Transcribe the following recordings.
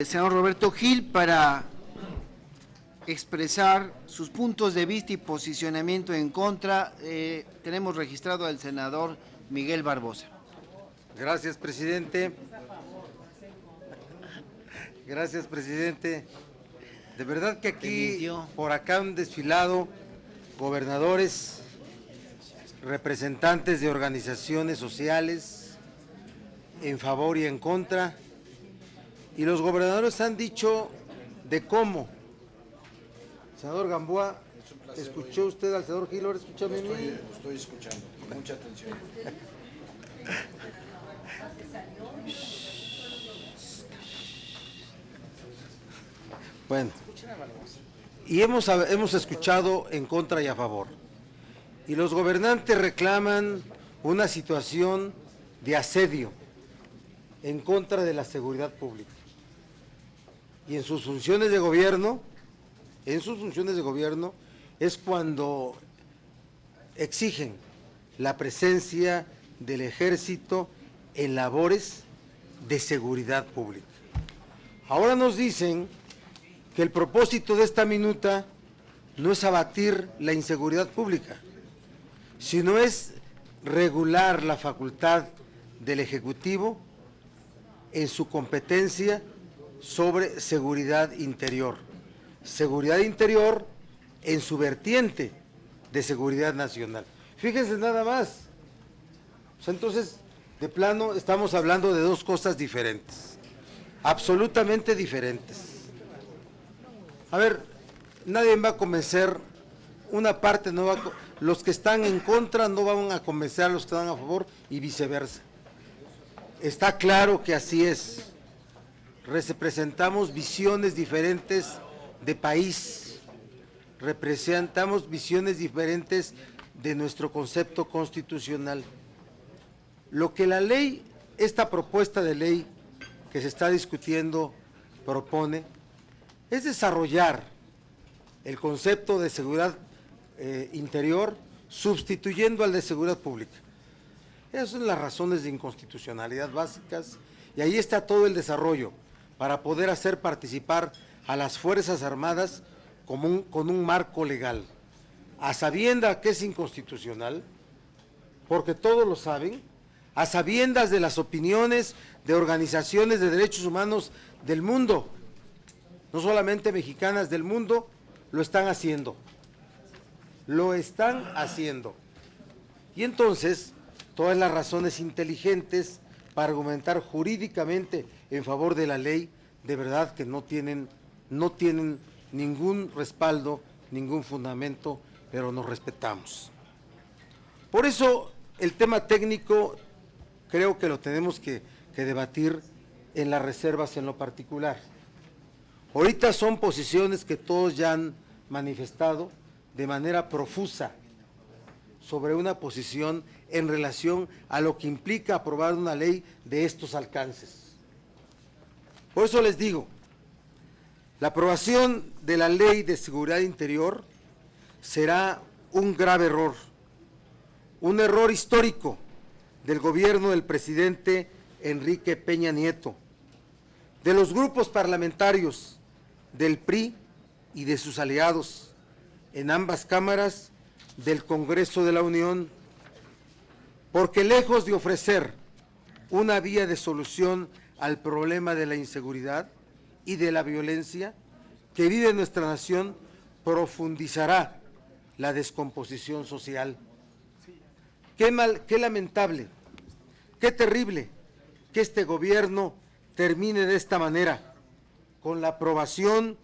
El senador Roberto Gil para expresar sus puntos de vista y posicionamiento en contra. Tenemos registrado al senador Miguel Barbosa. Gracias, presidente. Gracias, presidente. De verdad que aquí, por acá han desfilado gobernadores, representantes de organizaciones sociales, en favor y en contra, y los gobernadores han dicho de cómo. Senador Gamboa, ¿escuchó usted al senador Gil? ¿Ahora escúchame a mí? Estoy escuchando, con mucha atención. Bueno, y hemos escuchado en contra y a favor. Y los gobernantes reclaman una situación de asedio en contra de la seguridad pública. Y en sus funciones de gobierno, es cuando exigen la presencia del ejército en labores de seguridad pública. Ahora nos dicen que el propósito de esta minuta no es abatir la inseguridad pública, sino es regular la facultad del Ejecutivo en su competencia sobre seguridad interior en su vertiente de seguridad nacional. Fíjense nada más. O sea, entonces, de plano, estamos hablando de dos cosas diferentes, absolutamente diferentes. A ver, nadie va a convencer, una parte no va a, los que están en contra no van a convencer a los que están a favor y viceversa. Está claro que así es. Representamos visiones diferentes de país, representamos visiones diferentes de nuestro concepto constitucional. Lo que la ley, esta propuesta de ley que se está discutiendo, propone, es desarrollar el concepto de seguridad interior sustituyendo al de seguridad pública. Esas son las razones de inconstitucionalidad básicas y ahí está todo el desarrollo para poder hacer participar a las Fuerzas Armadas con un marco legal, a sabiendas que es inconstitucional, porque todos lo saben, a sabiendas de las opiniones de organizaciones de derechos humanos del mundo, no solamente mexicanas, del mundo, lo están haciendo. Y entonces, todas las razones inteligentes para argumentar jurídicamente en favor de la ley, de verdad que no tienen ningún respaldo, ningún fundamento, pero nos respetamos. Por eso, el tema técnico creo que lo tenemos que debatir en las reservas en lo particular. Ahorita son posiciones que todos ya han manifestado de manera profusa sobre una posición en relación a lo que implica aprobar una ley de estos alcances. Por eso les digo, la aprobación de la Ley de Seguridad Interior será un grave error, un error histórico del gobierno del presidente Enrique Peña Nieto, de los grupos parlamentarios del PRI y de sus aliados en ambas cámaras del Congreso de la Unión, porque lejos de ofrecer una vía de solución al problema de la inseguridad y de la violencia que vive nuestra nación, profundizará la descomposición social. Qué lamentable, qué terrible que este gobierno termine de esta manera, con la aprobación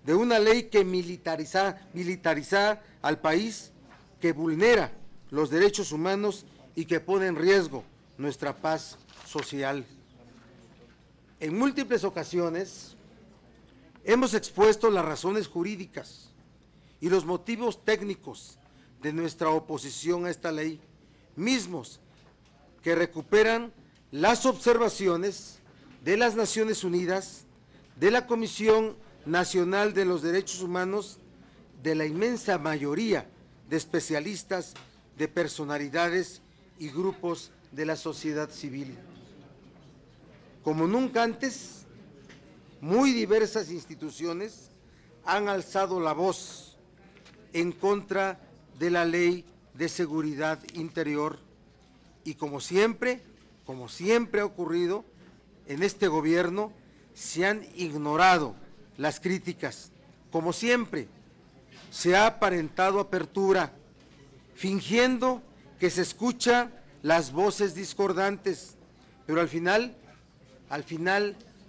de una ley que militariza al país, que vulnera los derechos humanos y que pone en riesgo nuestra paz social. En múltiples ocasiones hemos expuesto las razones jurídicas y los motivos técnicos de nuestra oposición a esta ley, mismos que recuperan las observaciones de las Naciones Unidas, de la Comisión Nacional de los Derechos Humanos, de la inmensa mayoría de especialistas, de personalidades y grupos de la sociedad civil. Como nunca antes, muy diversas instituciones han alzado la voz en contra de la Ley de Seguridad Interior y como siempre ha ocurrido en este gobierno, se han ignorado las críticas. Como siempre, se ha aparentado apertura, fingiendo que se escuchan las voces discordantes, pero al final,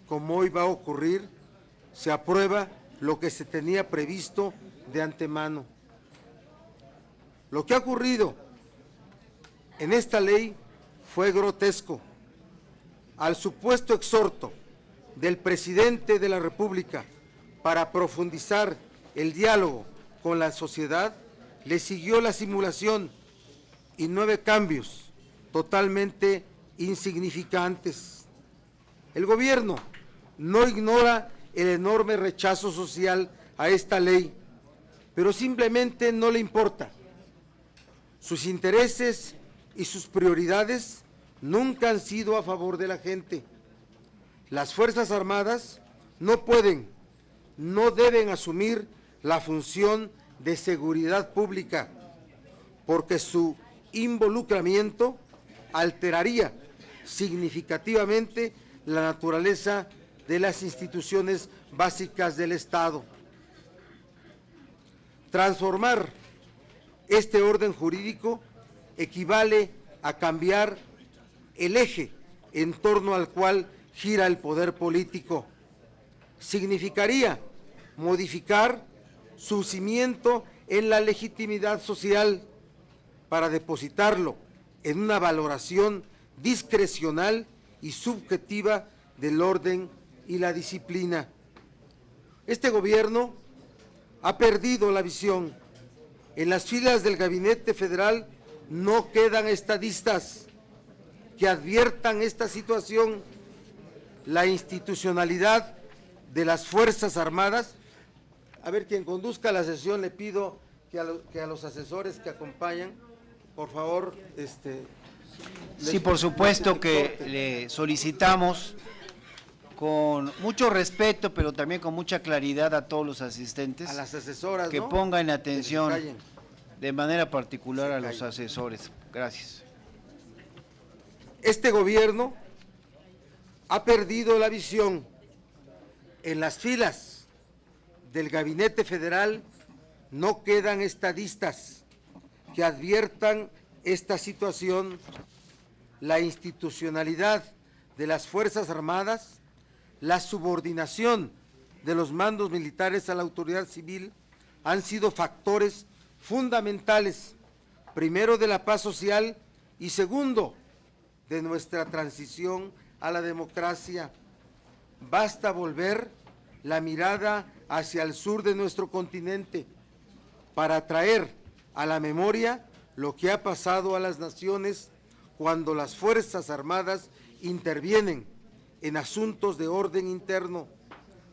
como hoy va a ocurrir, se aprueba lo que se tenía previsto de antemano. Lo que ha ocurrido en esta ley fue grotesco. Al supuesto exhorto del presidente de la República para profundizar el diálogo con la sociedad, le siguió la simulación y 9 cambios totalmente insignificantes. El gobierno no ignora el enorme rechazo social a esta ley, pero simplemente no le importa. Sus intereses y sus prioridades nunca han sido a favor de la gente. Las Fuerzas Armadas no pueden, no deben asumir la función de seguridad pública, porque su involucramiento alteraría significativamente la naturaleza de las instituciones básicas del Estado. Transformar este orden jurídico equivale a cambiar el eje en torno al cual gira el poder político. Significaría modificar su cimiento en la legitimidad social para depositarlo en una valoración discrecional y subjetiva del orden y la disciplina. Este gobierno ha perdido la visión. En las filas del Gabinete Federal no quedan estadistas que adviertan esta situación. La institucionalidad de las Fuerzas Armadas. A ver, quien conduzca la sesión, le pido que a los asesores que acompañan, por favor, Sí, por supuesto que le solicitamos con mucho respeto, pero también con mucha claridad a todos los asistentes, a las asesoras, que ¿no? pongan atención Que se callen. de manera particular a los asesores. Gracias. Este gobierno ha perdido la visión. En las filas del Gabinete Federal no quedan estadistas que adviertan esta situación. La institucionalidad de las Fuerzas Armadas, la subordinación de los mandos militares a la autoridad civil han sido factores fundamentales, primero de la paz social y segundo de nuestra transición a la democracia. Basta volver la mirada hacia el sur de nuestro continente para traer a la memoria lo que ha pasado a las naciones cuando las Fuerzas Armadas intervienen en asuntos de orden interno,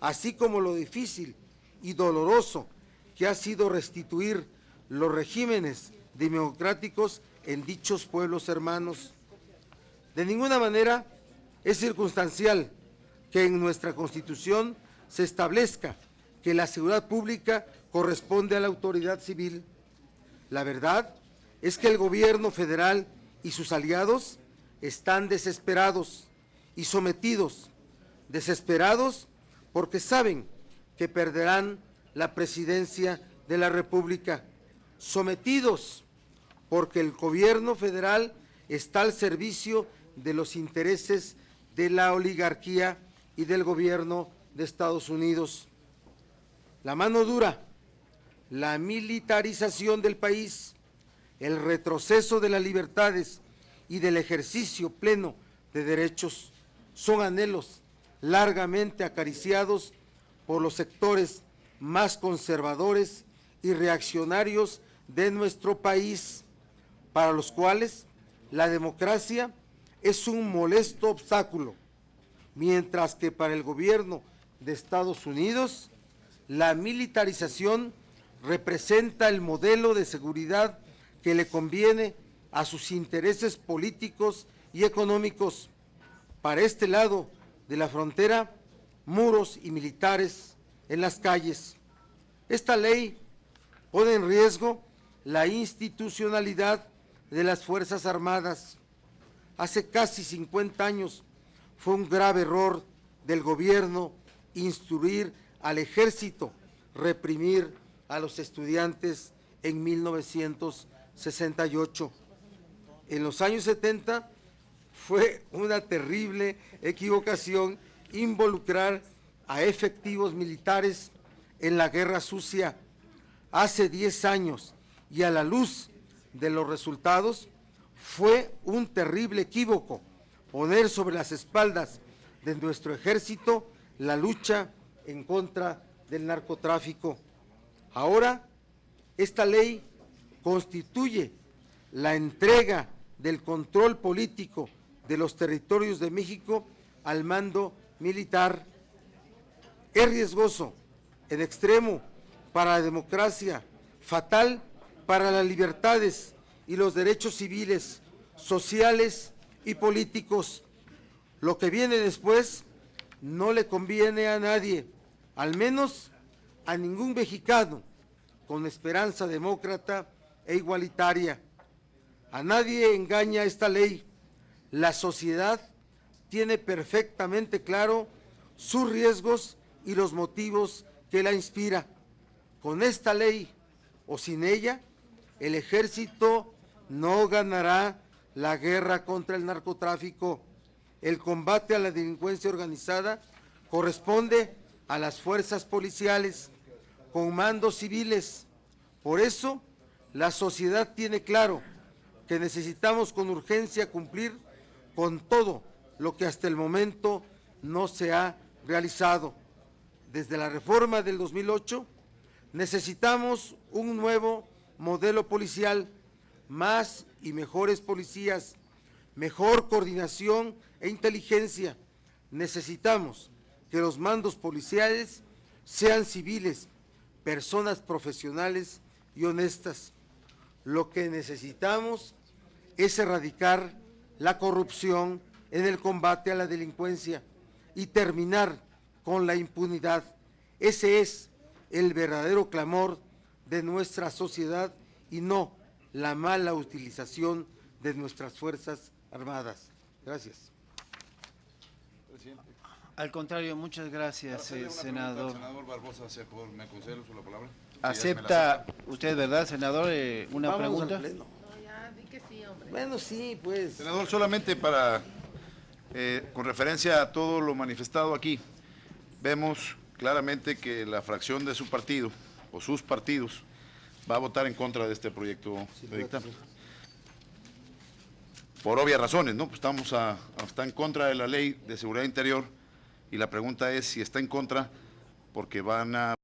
así como lo difícil y doloroso que ha sido restituir los regímenes democráticos en dichos pueblos hermanos. De ninguna manera es circunstancial que en nuestra Constitución se establezca que la seguridad pública corresponde a la autoridad civil. La verdad es que el gobierno federal y sus aliados están desesperados y sometidos, desesperados porque saben que perderán la presidencia de la República, sometidos porque el gobierno federal está al servicio de los intereses de la oligarquía y del gobierno de Estados Unidos. La mano dura, la militarización del país, el retroceso de las libertades y del ejercicio pleno de derechos son anhelos largamente acariciados por los sectores más conservadores y reaccionarios de nuestro país, para los cuales la democracia es un molesto obstáculo, mientras que para el gobierno de Estados Unidos la militarización representa el modelo de seguridad que le conviene a sus intereses políticos y económicos. Para este lado de la frontera, muros y militares en las calles. Esta ley pone en riesgo la institucionalidad de las Fuerzas Armadas. Hace casi 50 años fue un grave error del gobierno instruir al ejército, reprimir a los estudiantes en 1968. En los años 70 fue una terrible equivocación involucrar a efectivos militares en la guerra sucia. Hace 10 años y a la luz de los resultados, fue un terrible equívoco poner sobre las espaldas de nuestro ejército la lucha en contra del narcotráfico. Ahora, esta ley constituye la entrega del control político de los territorios de México al mando militar. Es riesgoso, en extremo, para la democracia, fatal para las libertades y los derechos civiles, sociales y políticos. Lo que viene después no le conviene a nadie, al menos a ningún mexicano con esperanza demócrata e igualitaria. A nadie engaña esta ley. La sociedad tiene perfectamente claro sus riesgos y los motivos que la inspira. Con esta ley o sin ella, el ejército no ganará la guerra contra el narcotráfico. El combate a la delincuencia organizada corresponde a las fuerzas policiales con mandos civiles. Por eso, la sociedad tiene claro que necesitamos con urgencia cumplir con todo lo que hasta el momento no se ha realizado. Desde la reforma del 2008, necesitamos un nuevo modelo policial, más y mejores policías, mejor coordinación e inteligencia. Necesitamos que los mandos policiales sean civiles, personas profesionales y honestas. Lo que necesitamos es erradicar la corrupción en el combate a la delincuencia y terminar con la impunidad. Ese es el verdadero clamor de nuestra sociedad y no la mala utilización de nuestras Fuerzas Armadas. Gracias. Al contrario, muchas gracias, senador. Senador Barbosa, ¿me concede el uso de la palabra? ¿Acepta usted, verdad, senador, una Vamos pregunta? al pleno. No, ya, di que sí, hombre. Bueno, sí, pues. Senador, solamente para, con referencia a todo lo manifestado aquí, vemos claramente que la fracción de su partido, o sus partidos, va a votar en contra de este proyecto de dictamen. Por obvias razones, ¿no? Pues está en contra de la Ley de Seguridad Interior y la pregunta es si está en contra porque van a